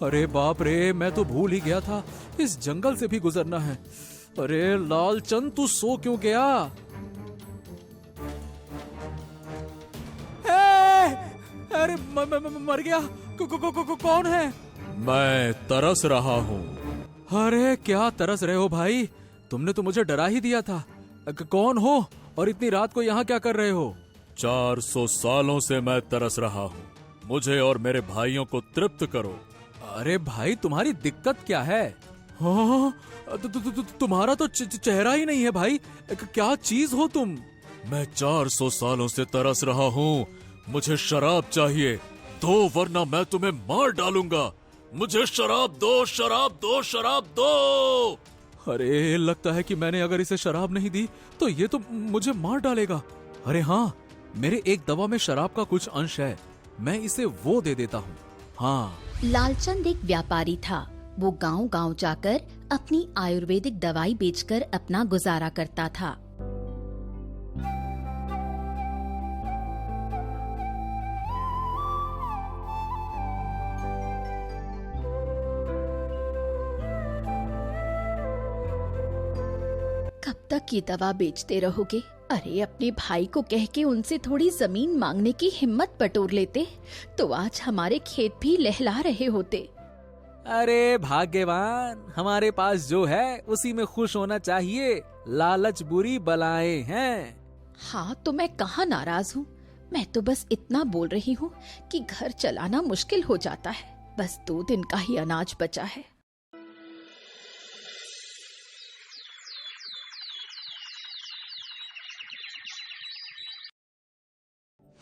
अरे बाप रे, मैं तो भूल ही गया था, इस जंगल से भी गुजरना है। अरे लालचंद, तू सो क्यों गया? अरे मर गया। कौन है? मैं तरस रहा हूँ। अरे क्या तरस रहे हो भाई? तुमने तो मुझे डरा ही दिया था। कौन हो और इतनी रात को यहाँ क्या कर रहे हो? 400 सालों से मैं तरस रहा हूँ। मुझे और मेरे भाइयों को तृप्त करो। अरे भाई, तुम्हारी दिक्कत क्या है? हाँ, तुम्हारा तो चेहरा ही नहीं है भाई। क्या चीज हो तुम? मैं 400 सालों से तरस रहा हूँ। मुझे शराब चाहिए, दो वरना मैं तुम्हें मार डालूंगा। मुझे शराब दो, शराब दो, शराब दो। अरे लगता है कि मैंने अगर इसे शराब नहीं दी तो ये तो मुझे मार डालेगा। अरे हाँ, मेरे एक दवा में शराब का कुछ अंश है, मैं इसे वो दे देता हूँ। हाँ। लालचंद एक व्यापारी था। वो गांव-गांव जाकर अपनी आयुर्वेदिक दवाई बेचकर अपना गुजारा करता था। कब तक ये दवा बेचते रहोगे? अरे अपने भाई को कह के उनसे थोड़ी जमीन मांगने की हिम्मत बटोर लेते तो आज हमारे खेत भी लहला रहे होते। अरे भाग्यवान, हमारे पास जो है उसी में खुश होना चाहिए। लालच बुरी बलाएं हैं। हाँ, तो मैं कहाँ नाराज हूँ। मैं तो बस इतना बोल रही हूँ कि घर चलाना मुश्किल हो जाता है। बस 2 दिन का ही अनाज बचा है।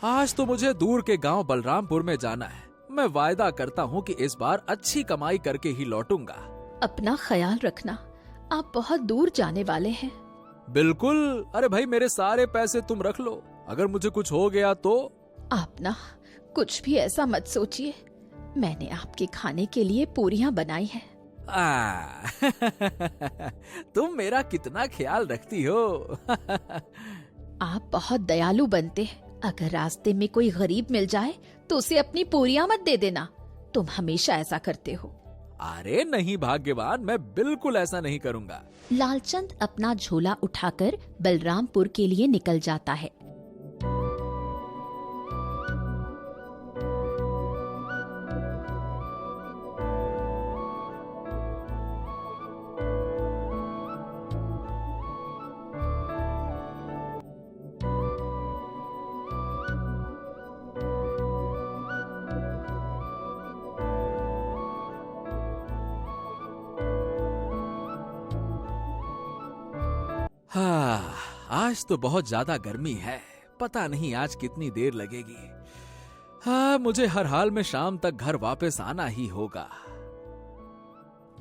आज तो मुझे दूर के गांव बलरामपुर में जाना है। मैं वायदा करता हूँ कि इस बार अच्छी कमाई करके ही लौटूंगा। अपना ख्याल रखना, आप बहुत दूर जाने वाले हैं। बिल्कुल। अरे भाई, मेरे सारे पैसे तुम रख लो, अगर मुझे कुछ हो गया तो। आप ना कुछ भी ऐसा मत सोचिए। मैंने आपके खाने के लिए पूरियां बनाई हैं। तुम मेरा कितना ख्याल रखती हो। आप बहुत दयालु बनते हैं। अगर रास्ते में कोई गरीब मिल जाए तो उसे अपनी पूरियां मत दे देना। तुम हमेशा ऐसा करते हो। अरे नहीं भाग्यवान, मैं बिल्कुल ऐसा नहीं करूंगा। लालचंद अपना झोला उठाकर बलरामपुर के लिए निकल जाता है। हाँ, आज तो बहुत ज्यादा गर्मी है। पता नहीं आज कितनी देर लगेगी। हाँ, मुझे हर हाल में शाम तक घर वापस आना ही होगा।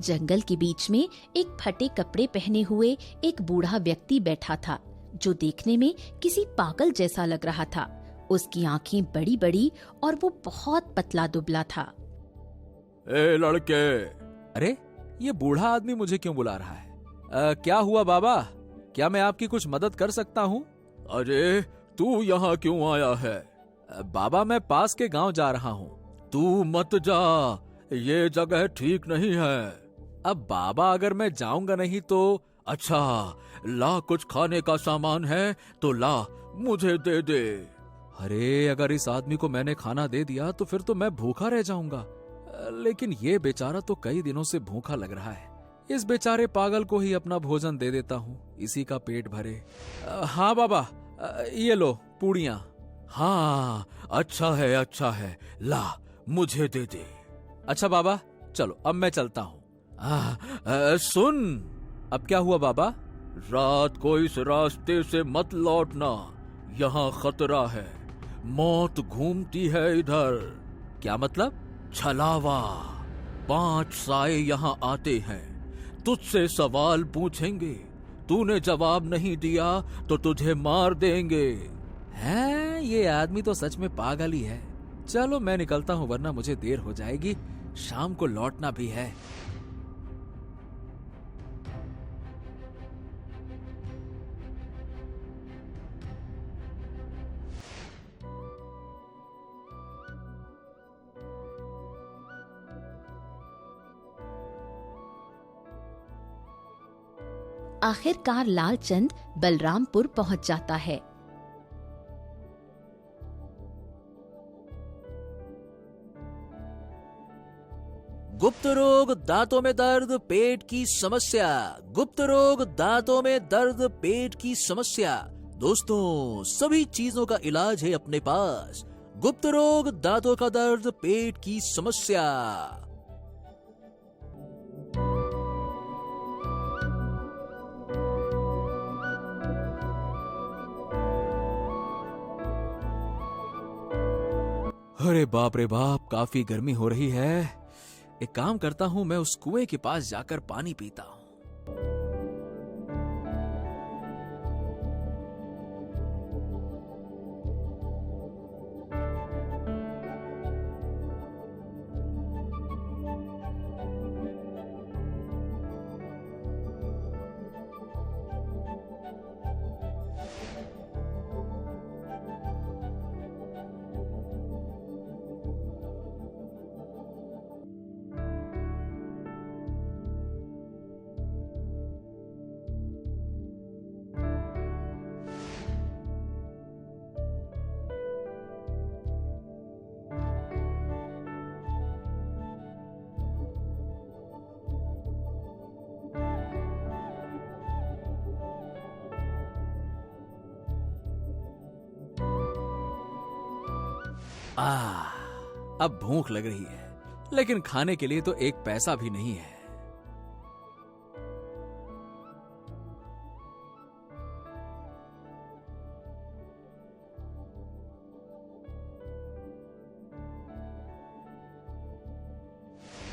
जंगल के बीच में एक फटे कपड़े पहने हुए एक बूढ़ा व्यक्ति बैठा था, जो देखने में किसी पागल जैसा लग रहा था। उसकी आंखें बड़ी बड़ी और वो बहुत पतला दुबला था। ए लड़के! अरे ये बूढ़ा आदमी मुझे क्यों बुला रहा है? क्या हुआ बाबा? क्या मैं आपकी कुछ मदद कर सकता हूँ? अरे तू यहाँ क्यों आया है? बाबा, मैं पास के गांव जा रहा हूँ। तू मत जा, ये जगह ठीक नहीं है। अब बाबा, अगर मैं जाऊंगा नहीं तो? अच्छा, ला, कुछ खाने का सामान है तो ला, मुझे दे दे। अरे अगर इस आदमी को मैंने खाना दे दिया तो फिर तो मैं भूखा रह जाऊंगा। लेकिन ये बेचारा तो कई दिनों से भूखा लग रहा है। इस बेचारे पागल को ही अपना भोजन दे देता हूँ, इसी का पेट भरे। हाँ बाबा, ये लो पूड़ियाँ। हाँ, अच्छा है, ला, मुझे दे दे। अच्छा बाबा, चलो अब मैं चलता हूँ। सुन। अब क्या हुआ बाबा? रात को इस रास्ते से मत लौटना, यहाँ खतरा है। मौत घूमती है इधर। क्या मतलब? छलावा, 5 साए यहाँ आते हैं, तुझसे सवाल पूछेंगे। तूने जवाब नहीं दिया तो तुझे मार देंगे। हैं, ये आदमी तो सच में पागल ही है। चलो मैं निकलता हूँ, वरना मुझे देर हो जाएगी। शाम को लौटना भी है। आखिरकार लालचंद बलरामपुर पहुंच जाता है। गुप्त रोग, दांतों में दर्द, पेट की समस्या। गुप्त रोग, दांतों में दर्द, पेट की समस्या। दोस्तों, सभी चीजों का इलाज है अपने पास। गुप्त रोग, दांतों का दर्द, पेट की समस्या। अरे बाप रे बाप, काफी गर्मी हो रही है। एक काम करता हूं, मैं उस कुएं के पास जाकर पानी पीता हूं। अब भूख लग रही है, लेकिन खाने के लिए तो एक पैसा भी नहीं है।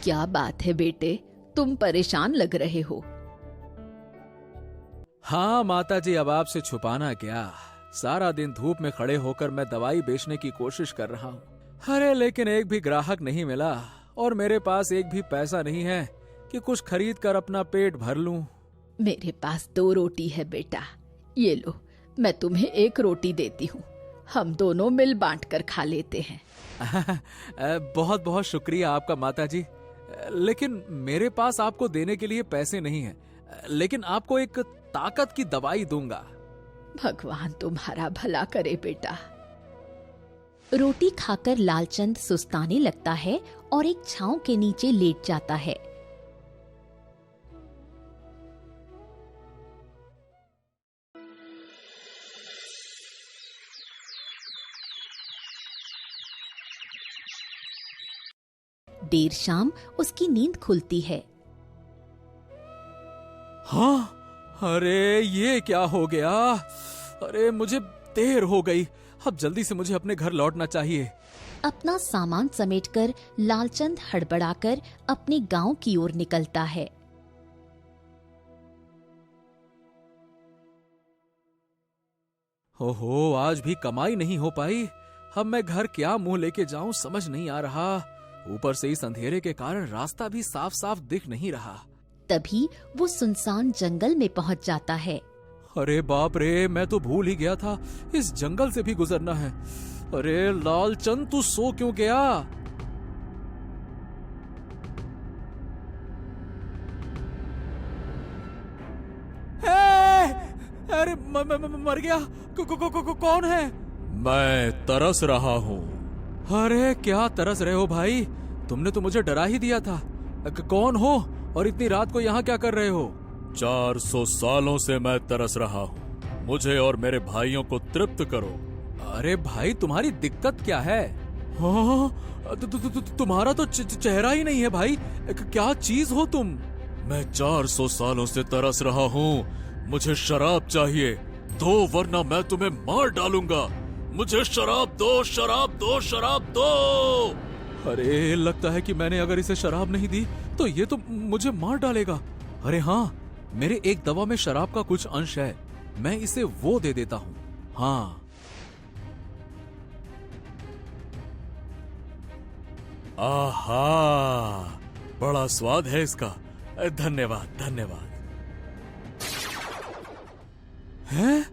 क्या बात है बेटे, तुम परेशान लग रहे हो। हाँ माताजी, अब आपसे छुपाना क्या, सारा दिन धूप में खड़े होकर मैं दवाई बेचने की कोशिश कर रहा हूँ। अरे लेकिन एक भी ग्राहक नहीं मिला और मेरे पास एक भी पैसा नहीं है कि कुछ खरीद कर अपना पेट भर लूं। मेरे पास 2 रोटी है बेटा, ये लो, मैं तुम्हें 1 रोटी देती हूँ, हम दोनों मिल बांट कर खा लेते हैं। बहुत बहुत शुक्रिया आपका माताजी, लेकिन मेरे पास आपको देने के लिए पैसे नहीं हैं, लेकिन आपको एक ताकत की दवाई दूंगा। भगवान तुम्हारा भला करे बेटा। रोटी खाकर लालचंद सुस्ताने लगता है और एक छांव के नीचे लेट जाता है। देर शाम उसकी नींद खुलती है। हाँ, अरे ये क्या हो गया? अरे मुझे देर हो गई, अब जल्दी से मुझे अपने घर लौटना चाहिए। अपना सामान समेटकर लालचंद हड़बड़ाकर अपने गांव की ओर निकलता है। ओहो, आज भी कमाई नहीं हो पाई। अब मैं घर क्या मुंह लेके जाऊं समझ नहीं आ रहा। ऊपर से इस अंधेरे के कारण रास्ता भी साफ साफ दिख नहीं रहा। तभी वो सुनसान जंगल में पहुंच जाता है। अरे बाप रे, मैं तो भूल ही गया था, इस जंगल से भी गुजरना है। अरे लालचंद, तू सो क्यों गया? अरे मर गया। कौन है? मैं तरस रहा हूँ। अरे क्या तरस रहे हो भाई? तुमने तो मुझे डरा ही दिया था। कौन हो और इतनी रात को यहाँ क्या कर रहे हो? 400 सालों से मैं तरस रहा हूँ, मुझे और मेरे भाइयों को तृप्त करो। अरे भाई, तुम्हारी दिक्कत क्या है? हाँ, तुम्हारा तो चेहरा ही नहीं है भाई, क्या चीज हो तुम? मैं 400 सालों से तरस रहा हूँ, मुझे शराब चाहिए, दो वरना मैं तुम्हें मार डालूंगा। मुझे शराब दो, शराब दो, शराब दो। अरे लगता है कि मैंने अगर इसे शराब नहीं दी तो ये तो मुझे मार डालेगा। अरे हाँ, मेरे एक दवा में शराब का कुछ अंश है, मैं इसे वो दे देता हूँ। हाँ, आहा, बड़ा स्वाद है इसका, धन्यवाद धन्यवाद। हैं?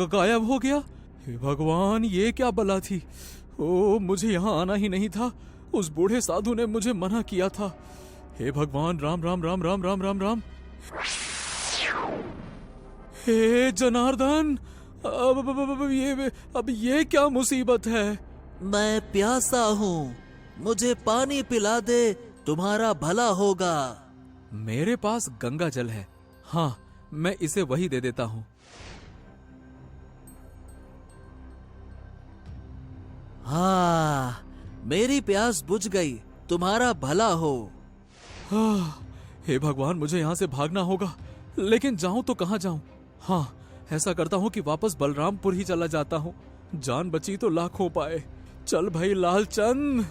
गायब हो गया? हे भगवान, ये क्या बला थी? ओ, मुझे यहाँ आना ही नहीं था, उस बूढ़े साधु ने मुझे मना किया था। हे भगवान, राम राम राम राम राम राम राम। हे जनार्दन, अब ये क्या मुसीबत है? मैं प्यासा हूँ, मुझे पानी पिला दे, तुम्हारा भला होगा। मेरे पास गंगा जल है, हाँ मैं इसे वही दे देता हूँ। हाँ, मेरी प्यास बुझ गई, तुम्हारा भला हो। हे भगवान, मुझे यहाँ से भागना होगा, लेकिन जाऊं तो कहाँ जाऊं? हाँ, ऐसा करता हूँ कि वापस बलरामपुर ही चला जाता हूँ। जान बची तो लाखों पाए। चल भाई लालचंद।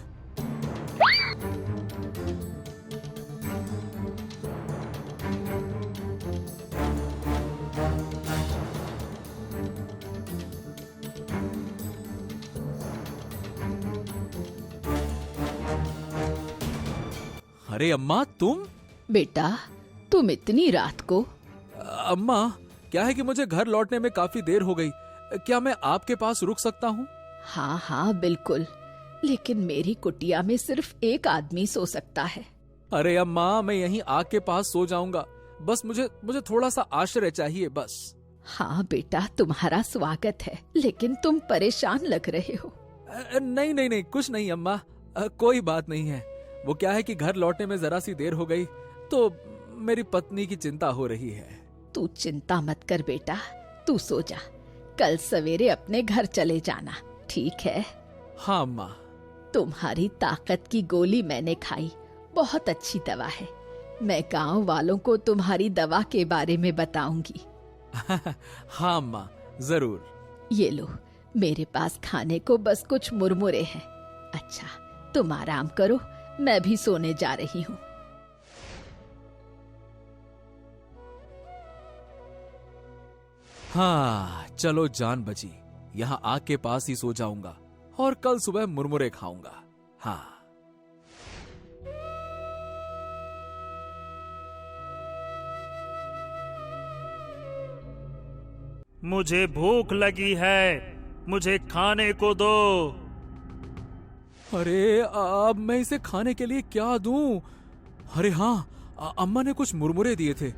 अरे अम्मा, तुम? बेटा, तुम इतनी रात को? अम्मा, क्या है कि मुझे घर लौटने में काफी देर हो गई। क्या मैं आपके पास रुक सकता हूँ? हाँ हाँ बिल्कुल, लेकिन मेरी कुटिया में सिर्फ एक आदमी सो सकता है। अरे अम्मा, मैं यहीं आग के पास सो जाऊंगा। बस मुझे थोड़ा सा आश्रय चाहिए बस। हाँ बेटा, तुम्हारा स्वागत है, लेकिन तुम परेशान लग रहे हो। नहीं नहीं नहीं, कुछ नहीं अम्मा, कोई बात नहीं है। वो क्या है कि घर लौटने में जरा सी देर हो गई, तो मेरी पत्नी की चिंता हो रही है। तू चिंता मत कर बेटा, तू सो जा। कल सवेरे अपने घर चले जाना, ठीक है? हाँ अम्मा। तुम्हारी ताकत की गोली मैंने खाई, बहुत अच्छी दवा है। मैं गांव वालों को तुम्हारी दवा के बारे में बताऊंगी। हाँ अम्मा, जरूर। ये लो, मेरे पास खाने को बस कुछ मुरमुरे हैं। अच्छा, तुम आराम करो, मैं भी सोने जा रही हूँ। हाँ चलो, जान बची। यहाँ आग के पास ही सो जाऊंगा और कल सुबह मुरमुरे खाऊंगा। हाँ। मुझे भूख लगी है, मुझे खाने को दो। अरे अब मैं इसे खाने के लिए क्या दूं? अरे हाँ, अम्मा ने कुछ मुरमुरे दिए थे।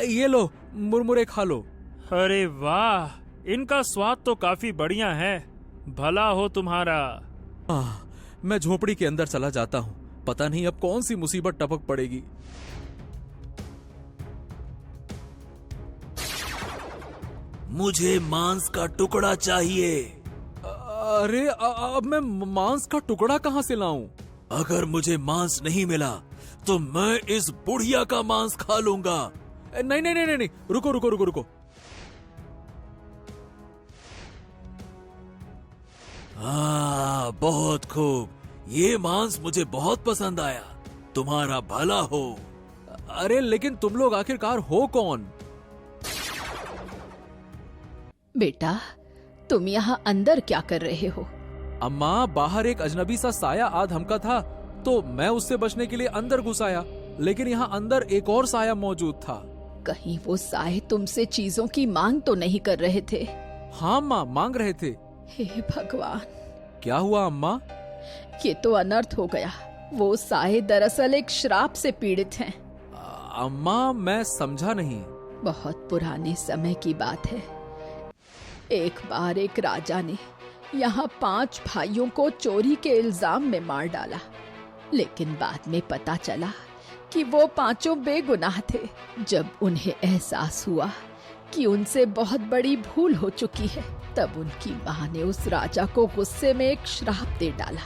ये लो, मुरमुरे खा लो। अरे वाह, इनका स्वाद तो काफी बढ़िया है। भला हो तुम्हारा। मैं झोपड़ी के अंदर चला जाता हूँ, पता नहीं अब कौन सी मुसीबत टपक पड़ेगी। मुझे मांस का टुकड़ा चाहिए। अरे अब मैं मांस का टुकड़ा कहाँ से लाऊं? अगर मुझे मांस नहीं मिला तो मैं इस बुढ़िया का मांस खा लूंगा। नहीं नहीं नहीं नहीं, रुको रुको रुको रुको। बहुत खूब, ये मांस मुझे बहुत पसंद आया। तुम्हारा भला हो। अरे लेकिन तुम लोग आखिरकार हो कौन? बेटा, तुम यहाँ अंदर क्या कर रहे हो? अम्मा, बाहर एक अजनबी सा साया आ धमका था, तो मैं उससे बचने के लिए अंदर घुस आया, लेकिन यहाँ अंदर एक और साया मौजूद था। कहीं वो साए तुमसे चीजों की मांग तो नहीं कर रहे थे? हाँ अम्मा, मांग रहे थे। हे भगवान, क्या हुआ अम्मा? ये तो अनर्थ हो गया। वो साए दरअसल एक श्राप से पीड़ित हैं। अम्मा, मैं समझा नहीं। बहुत पुराने समय की बात है। एक बार एक राजा ने यहाँ 5 भाइयों को चोरी के इल्जाम में मार डाला, लेकिन बाद में पता चला कि वो 5 बेगुनाह थे। जब उन्हें एहसास हुआ कि उनसे बहुत बड़ी भूल हो चुकी है, तब उनकी माँ ने उस राजा को गुस्से में एक श्राप दे डाला,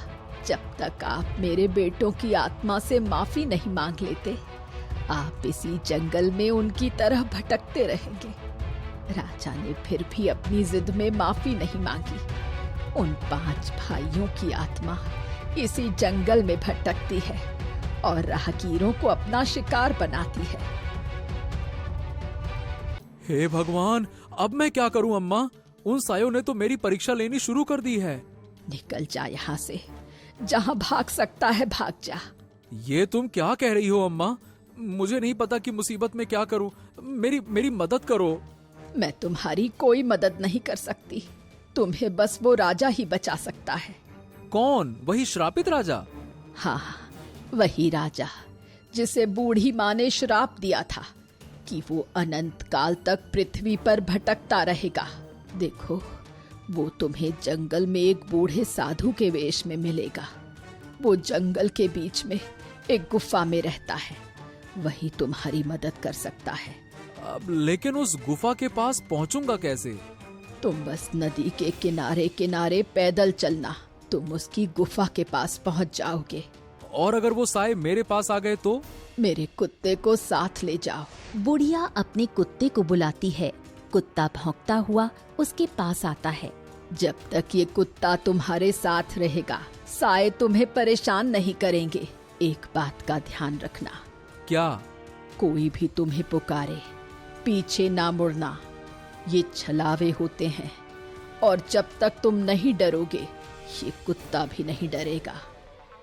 जब तक आप मेरे बेटों की आत्मा से माफी नहीं मांग लेते, आप इसी जंगल में उनकी तरह भटकते रहेंगे। राजा ने फिर भी अपनी जिद में माफी नहीं मांगी। उन 5 भाइयों की आत्मा इसी जंगल में भटकती है और राहगीरों को अपना शिकार बनाती है। हे भगवान, अब मैं क्या करूं अम्मा? उन सायों ने तो मेरी परीक्षा लेनी शुरू कर दी है। निकल जा यहाँ से, जहाँ भाग सकता है भाग जा। ये तुम क्या कह रही हो अम्मा? मुझे नहीं पता कि मुसीबत में क्या करूं। मेरी मदद करो। मैं तुम्हारी कोई मदद नहीं कर सकती, तुम्हें बस वो राजा ही बचा सकता है। कौन? वही श्रापित राजा? हाँ, वही राजा जिसे बूढ़ी माँ ने श्राप दिया था। कि वो अनंत काल तक पृथ्वी पर भटकता रहेगा। देखो, वो तुम्हें जंगल में एक बूढ़े साधु के वेश में मिलेगा। वो जंगल के बीच में एक गुफा में रहता है, वही तुम्हारी मदद कर सकता है। अब लेकिन उस गुफा के पास पहुंचूंगा कैसे? तुम बस नदी के किनारे किनारे पैदल चलना, तुम उसकी गुफा के पास पहुंच जाओगे। और अगर वो साए मेरे पास आ गए तो? मेरे कुत्ते को साथ ले जाओ। बुढ़िया अपने कुत्ते को बुलाती है। कुत्ता भौंकता हुआ उसके पास आता है। जब तक ये कुत्ता तुम्हारे साथ रहेगा, साए तुम्हें परेशान नहीं करेंगे। एक बात का ध्यान रखना, क्या? कोई भी तुम्हें पुकारे, पीछे ना मुड़ना। ये छलावे होते हैं और जब तक तुम नहीं डरोगे, ये कुत्ता भी नहीं डरेगा।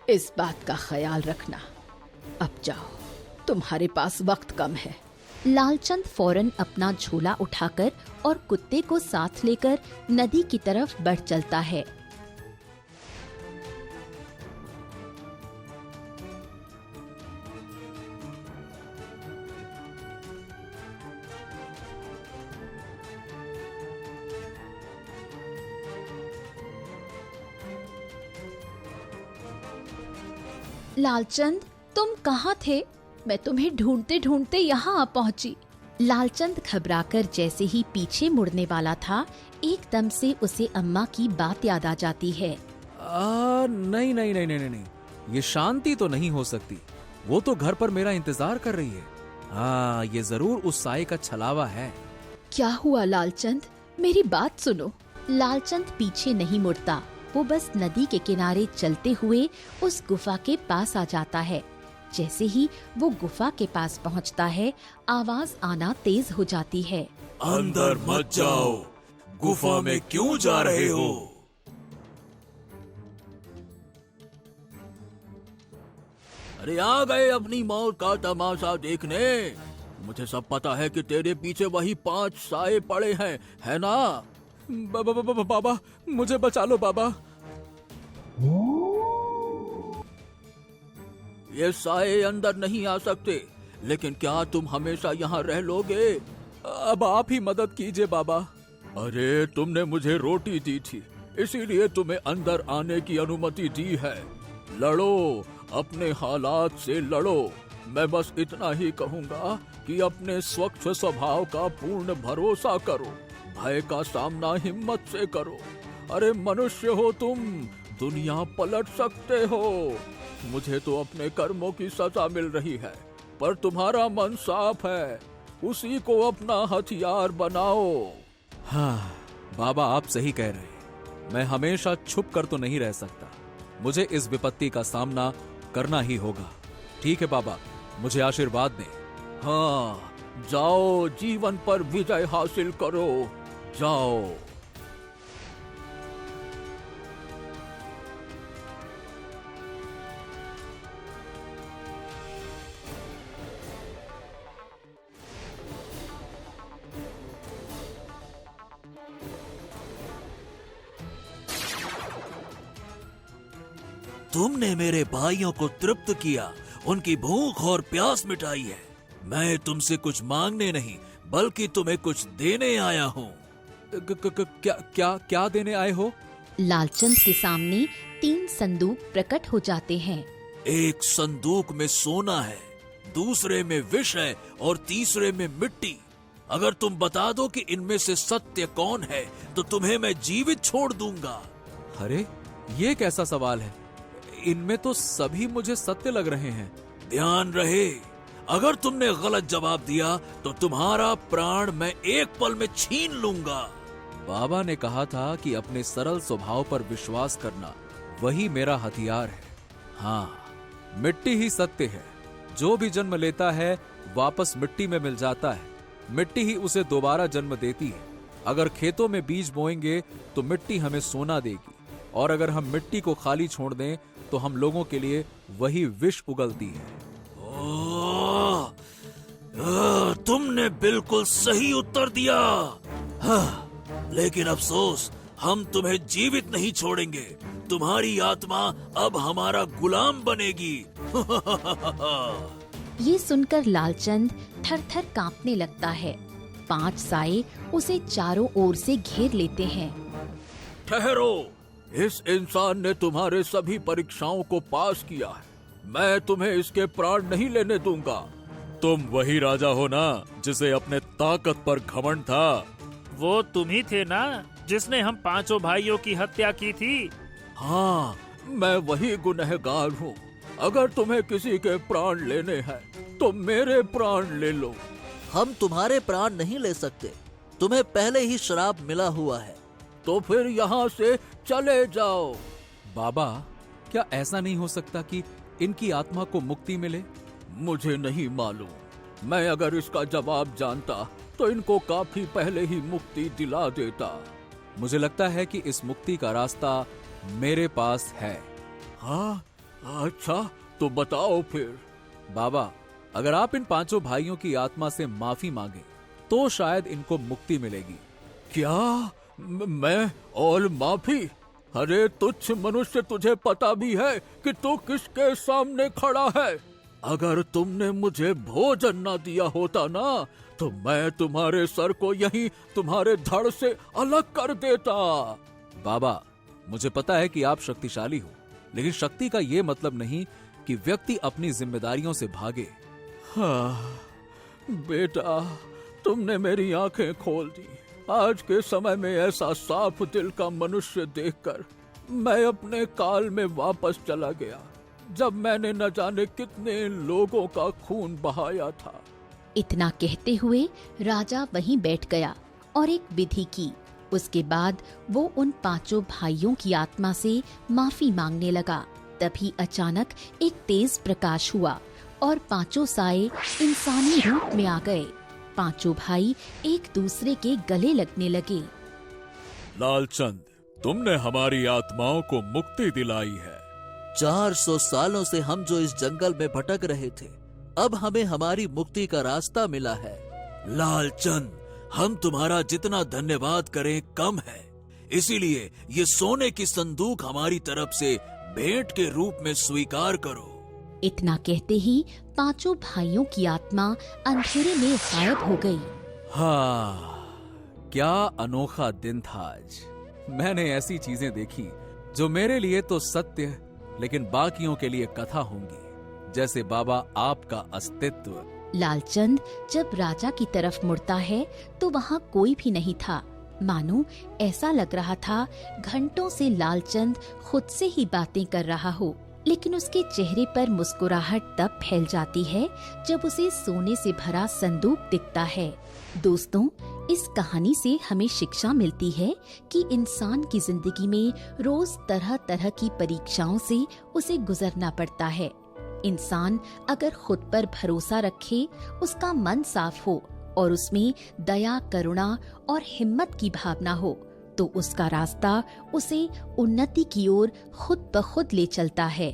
इस बात का ख्याल रखना। अब जाओ, तुम्हारे पास वक्त कम है। लालचंद फौरन अपना झोला उठाकर और कुत्ते को साथ लेकर नदी की तरफ बढ़ चलता है। लालचंद, तुम कहाँ थे? मैं तुम्हें ढूंढते ढूंढते यहाँ आ पहुँची। लालचंद घबराकर जैसे ही पीछे मुड़ने वाला था, एकदम से उसे अम्मा की बात याद आ जाती है। नहीं नहीं नहीं नहीं नहीं, ये शांति तो नहीं हो सकती। वो तो घर पर मेरा इंतजार कर रही है। हाँ, ये जरूर उस साए का छलावा है। क्या हुआ लालचंद? मेरी बात सुनो। लालचंद पीछे नहीं मुड़ता, वो बस नदी के किनारे चलते हुए उस गुफा के पास आ जाता है। जैसे ही वो गुफा के पास पहुंचता है, आवाज आना तेज हो जाती है। अंदर मत जाओ, गुफा में क्यों जा रहे हो? अरे आ गए अपनी मौत का तमाशा देखने। मुझे सब पता है कि तेरे पीछे वही 5 साए पड़े हैं, है ना? बाबा, मुझे बचा लो बाबा। ये साए अंदर नहीं आ सकते, लेकिन क्या तुम हमेशा यहाँ रह लोगे? अब आप ही मदद कीजिए बाबा। अरे तुमने मुझे रोटी दी थी, इसीलिए तुम्हें अंदर आने की अनुमति दी है। लड़ो, अपने हालात से लड़ो। मैं बस इतना ही कहूँगा कि अपने स्वच्छ स्वभाव का पूर्ण भरोसा करो, भय का सामना हिम्मत से करो। अरे मनुष्य हो तुम, दुनिया पलट सकते हो। मुझे तो अपने कर्मों की सजा मिल रही है, पर तुम्हारा मन साफ है, उसी को अपना हथियार बनाओ। हाँ बाबा, आप सही कह रहे हैं। मैं हमेशा छुप कर तो नहीं रह सकता, मुझे इस विपत्ति का सामना करना ही होगा। ठीक है बाबा, मुझे आशीर्वाद दें। हाँ, जाओ, जीवन पर विजय हासिल करो, जाओ। तुमने मेरे भाइयों को तृप्त किया, उनकी भूख और प्यास मिटाई है। मैं तुमसे कुछ मांगने नहीं, बल्कि तुम्हें कुछ देने आया हूँ। क्या क्या क्या देने आए हो? लालचंद के सामने 3 संदूक प्रकट हो जाते हैं। एक संदूक में सोना है, दूसरे में विष है और तीसरे में मिट्टी। अगर तुम बता दो कि इनमें से सत्य कौन है, तो तुम्हें मैं जीवित छोड़ दूंगा। अरे ये कैसा सवाल है? इनमें तो सभी मुझे सत्य लग रहे हैं। ध्यान रहे, अगर तुमने गलत जवाब दिया तो तुम्हारा प्राण मैं एक पल में छीन लूंगा। बाबा ने कहा था कि अपने सरल स्वभाव पर विश्वास करना वही मेरा हथियार है। हाँ, मिट्टी ही सत्य है। जो भी जन्म लेता है वापस मिट्टी में मिल जाता है। मिट्टी ही उसे दोबारा जन्म देती है। अगर खेतों में बीज बोएंगे तो मिट्टी हमें सोना देगी, और अगर हम मिट्टी को खाली छोड़ दें तो हम लोगों के लिए वही विष उगलती है। तुमने बिल्कुल सही उत्तर दिया। हाँ, लेकिन अफसोस, हम तुम्हें जीवित नहीं छोड़ेंगे। तुम्हारी आत्मा अब हमारा गुलाम बनेगी। ये सुनकर लालचंद थर थर कांपने लगता है। 5 साए उसे चारों ओर से घेर लेते हैं। ठहरो, इस इंसान ने तुम्हारे सभी परीक्षाओं को पास किया है। मैं तुम्हें इसके प्राण नहीं लेने दूंगा। तुम वही राजा हो ना जिसे अपने ताकत पर घमंड था? वो तुम ही थे ना जिसने हम 5 भाइयों की हत्या की थी? हाँ, मैं वही गुनहगार हूँ। अगर तुम्हें किसी के प्राण लेने हैं तो मेरे प्राण ले लो। हम तुम्हारे प्राण नहीं ले सकते, तुम्हें पहले ही श्राप मिला हुआ है। तो फिर यहाँ से चले जाओ। बाबा, क्या ऐसा नहीं हो सकता कि इनकी आत्मा को मुक्ति मिले? मुझे नहीं मालूम। मैं अगर इसका जवाब जानता तो इनको काफी पहले ही मुक्ति दिला देता। मुझे लगता है कि इस मुक्ति का रास्ता मेरे पास है। हाँ, अच्छा, तो बताओ फिर। बाबा, अगर आप इन 5 भाइयों की आत्मा से माफी मांगे तो शायद इनको मुक्ति मिलेगी। क्या? मैं और माफी? अरे तुच्छ मनुष्य, तुझे पता भी है कि तू किसके सामने खड़ा है? अगर तुमने मुझे भोजन ना दिया होता ना तो मैं तुम्हारे सर को यहीं तुम्हारे धड़ से अलग कर देता। बाबा, मुझे पता है कि आप शक्तिशाली हो, लेकिन शक्ति का ये मतलब नहीं कि व्यक्ति अपनी जिम्मेदारियों से भागे। हाँ बेटा, तुमने मेरी आंखें खोल दी। आज के समय में ऐसा साफ दिल का मनुष्य देखकर मैं अपने काल में वापस चला गया, जब मैंने न जाने कितने लोगों का खून बहाया था। इतना कहते हुए राजा वहीं बैठ गया और एक विधि की। उसके बाद वो उन 5 भाइयों की आत्मा से माफी मांगने लगा। तभी अचानक एक तेज प्रकाश हुआ और 5 साए इंसानी रूप में आ गए। 5 भाई एक दूसरे के गले लगने लगे। लालचंद, तुमने हमारी आत्माओं को मुक्ति दिलाई है। 400 सालों से हम जो इस जंगल में भटक रहे थे, अब हमें हमारी मुक्ति का रास्ता मिला है। लालचंद, हम तुम्हारा जितना धन्यवाद करें कम है, इसीलिए ये सोने की संदूक हमारी तरफ से भेंट के रूप में स्वीकार करो। इतना कहते ही 5 भाइयों की आत्मा अंधेरे में गायब हो गई। हाँ, क्या अनोखा दिन था आज। मैंने ऐसी चीजें देखी जो मेरे लिए तो सत्य लेकिन बाकियों के लिए कथा होंगी, जैसे बाबा आपका अस्तित्व। लालचंद जब राजा की तरफ मुड़ता है तो वहाँ कोई भी नहीं था। मानो ऐसा लग रहा था घंटों से लालचंद खुद से ही बातें कर रहा हो, लेकिन उसके चेहरे पर मुस्कुराहट तब फैल जाती है जब उसे सोने से भरा संदूक दिखता है। दोस्तों, इस कहानी से हमें शिक्षा मिलती है कि इंसान की जिंदगी में रोज तरह तरह की परीक्षाओं से उसे गुजरना पड़ता है। इंसान अगर खुद पर भरोसा रखे, उसका मन साफ हो और उसमें दया, करुणा और हिम्मत की भावना हो, तो उसका रास्ता उसे उन्नति की ओर खुद ब खुद ले चलता है।